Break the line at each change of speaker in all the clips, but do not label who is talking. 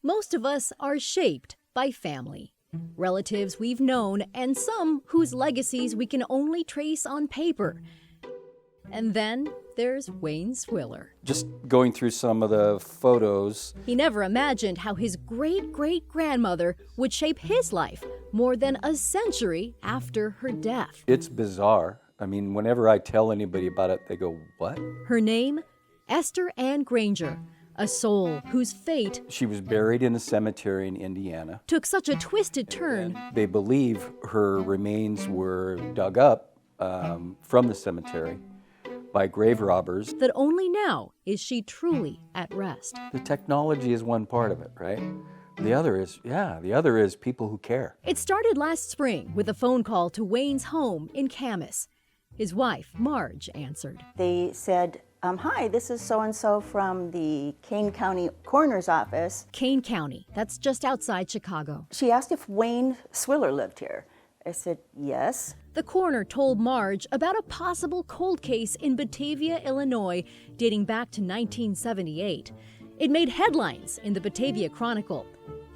Most of us are shaped by family. Relatives we've known and some whose legacies we can only trace on paper. And then there's Wayne Svilar.
Just going through some of the photos.
He never imagined how his great-great-grandmother would shape his life more than a century after her death.
It's bizarre. I mean, whenever I tell anybody about it, they go, what?
Her name? Esther Ann Granger, a soul whose fate...
She was buried in a cemetery in Indiana.
...took such a twisted turn.
They believe her remains were dug up from the cemetery by grave robbers.
That only now is she truly at rest.
The technology is one part of it, right? The other is people who care.
It started last spring with a phone call to Wayne's home in Camas. His wife, Marge, answered.
They said, hi, this is so-and-so from the Kane County Coroner's office.
Kane County, that's just outside Chicago.
She asked if Wayne Svilar lived here. I said, yes.
The coroner told Marge about a possible cold case in Batavia, Illinois, dating back to 1978. It made headlines in the Batavia Chronicle.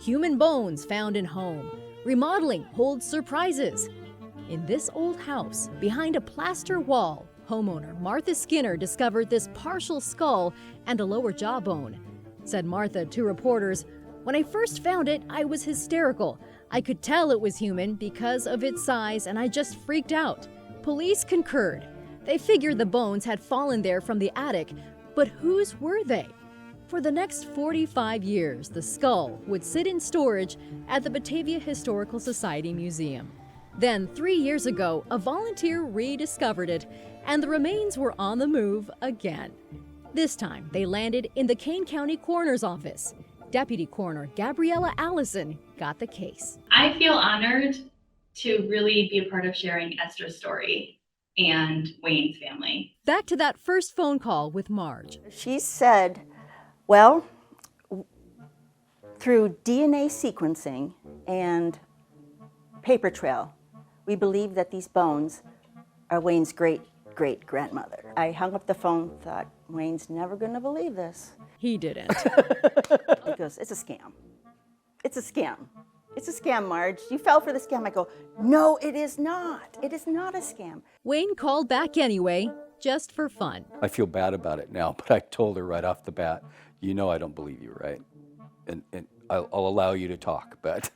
Human bones found in home. Remodeling holds surprises. In this old house, behind a plaster wall, homeowner Martha Skinner discovered this partial skull and a lower jawbone. Said Martha to reporters, "When I first found it, I was hysterical. I could tell it was human because of its size, and I just freaked out." Police concurred. They figured the bones had fallen there from the attic, but whose were they? For the next 45 years, the skull would sit in storage at the Batavia Historical Society Museum. Then, 3 years ago, a volunteer rediscovered it, and the remains were on the move again. This time, they landed in the Kane County Coroner's office. Deputy Coroner Gabriella Allison got the case.
I feel honored to really be a part of sharing Esther's story and Wayne's family.
Back to that first phone call with Marge.
She said, well, through DNA sequencing and paper trail, we believe that these bones are Wayne's great-great-grandmother. I hung up the phone, thought, Wayne's never going to believe this.
He didn't.
He goes, it's a scam. It's a scam. It's a scam, Marge. You fell for the scam. I go, no, it is not. It is not a scam.
Wayne called back anyway, just for fun.
I feel bad about it now, but I told her right off the bat, you know I don't believe you, right? And I'll allow you to talk, but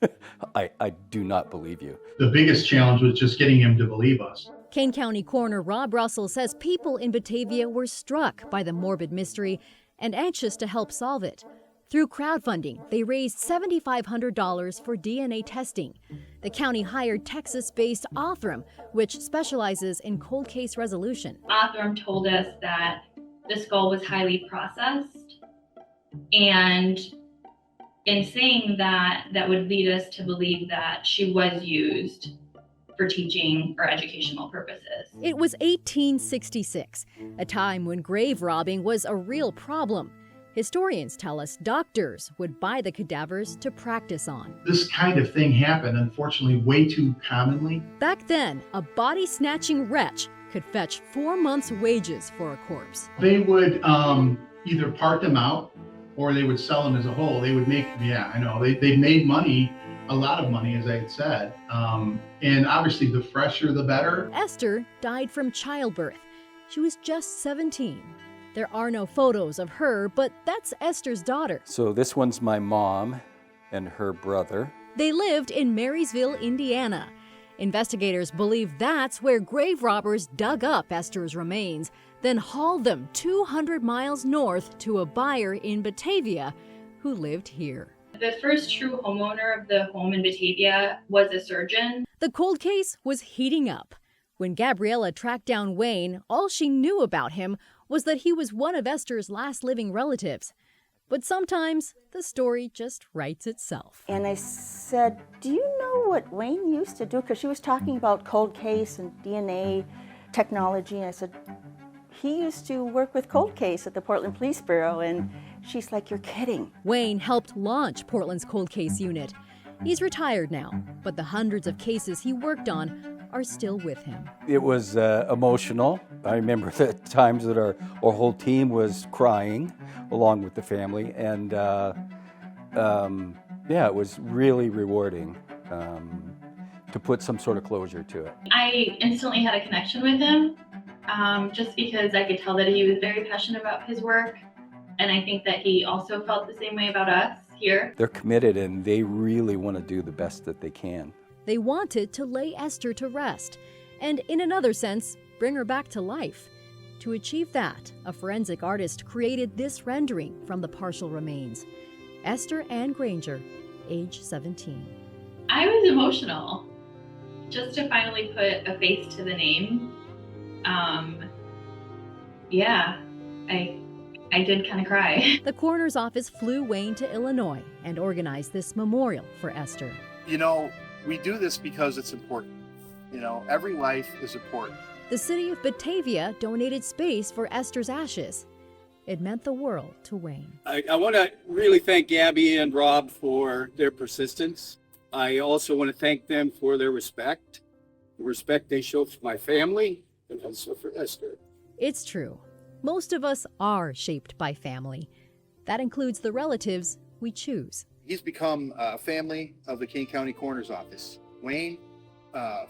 I do not believe you.
The biggest challenge was just getting him to believe us.
Kane County Coroner Rob Russell says people in Batavia were struck by the morbid mystery and anxious to help solve it. Through crowdfunding, they raised $7,500 for DNA testing. The county hired Texas-based Othram, which specializes in cold case resolution.
Othram told us that the skull was highly processed, and in saying that, that would lead us to believe that she was used for teaching or educational purposes.
It was 1866, a time when grave robbing was a real problem. Historians tell us doctors would buy the cadavers to practice on.
This kind of thing happened, unfortunately, way too commonly.
Back then, a body-snatching wretch could fetch 4 months' wages for a corpse.
They would either part them out or they would sell them as a whole. They would make, they made money, a lot of money, as I had said. And obviously, the fresher, the better.
Esther died from childbirth. She was just 17. There are no photos of her, but that's Esther's daughter.
So this one's my mom and her brother.
They lived in Marysville, Indiana. Investigators believe that's where grave robbers dug up Esther's remains, then hauled them 200 miles north to a buyer in Batavia who lived here.
The first true homeowner of the home in Batavia was a surgeon.
The cold case was heating up. When Gabriella tracked down Wayne, all she knew about him was that he was one of Esther's last living relatives. But sometimes the story just writes itself.
And I said, do you know what Wayne used to do? Because she was talking about cold case and DNA technology. And I said, he used to work with cold case at the Portland Police Bureau. And she's like, you're kidding.
Wayne helped launch Portland's cold case unit. He's retired now, but the hundreds of cases he worked on are still with him.
It was emotional. I remember the times that our whole team was crying along with the family, and Yeah, it was really rewarding to put some sort of closure to it.
I instantly had a connection with him, just because I could tell that he was very passionate about his work. And I think that he also felt the same way about us here.
They're committed and they really want to do the best that they can.
They wanted to lay Esther to rest and, in another sense, bring her back to life. To achieve that, a forensic artist created this rendering from the partial remains. Esther Ann Granger, age 17.
I was emotional just to finally put a face to the name. I did kind of cry.
The coroner's office flew Wayne to Illinois and organized this memorial for Esther.
You know, we do this because it's important. You know, every life is important.
The city of Batavia donated space for Esther's ashes. It meant the world to Wayne.
I want to really thank Gabby and Rob for their persistence. I also want to thank them for their respect, the respect they show for my family and also for Esther.
It's true. Most of us are shaped by family. That includes the relatives we choose.
He's become a family of the King County Coroner's Office. Wayne,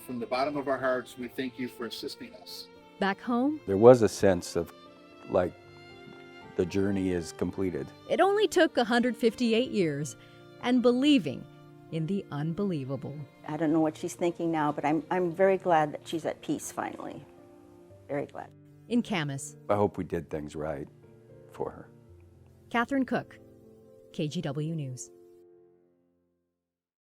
from the bottom of our hearts, we thank you for assisting us.
Back home,
There was a sense of like the journey is completed.
it only took 158 years and believing in the unbelievable.
I don't know what she's thinking now, but I'm very glad that she's at peace finally. Very glad.
In Camas,
I hope we did things right for her.
Catherine Cook, KGW News.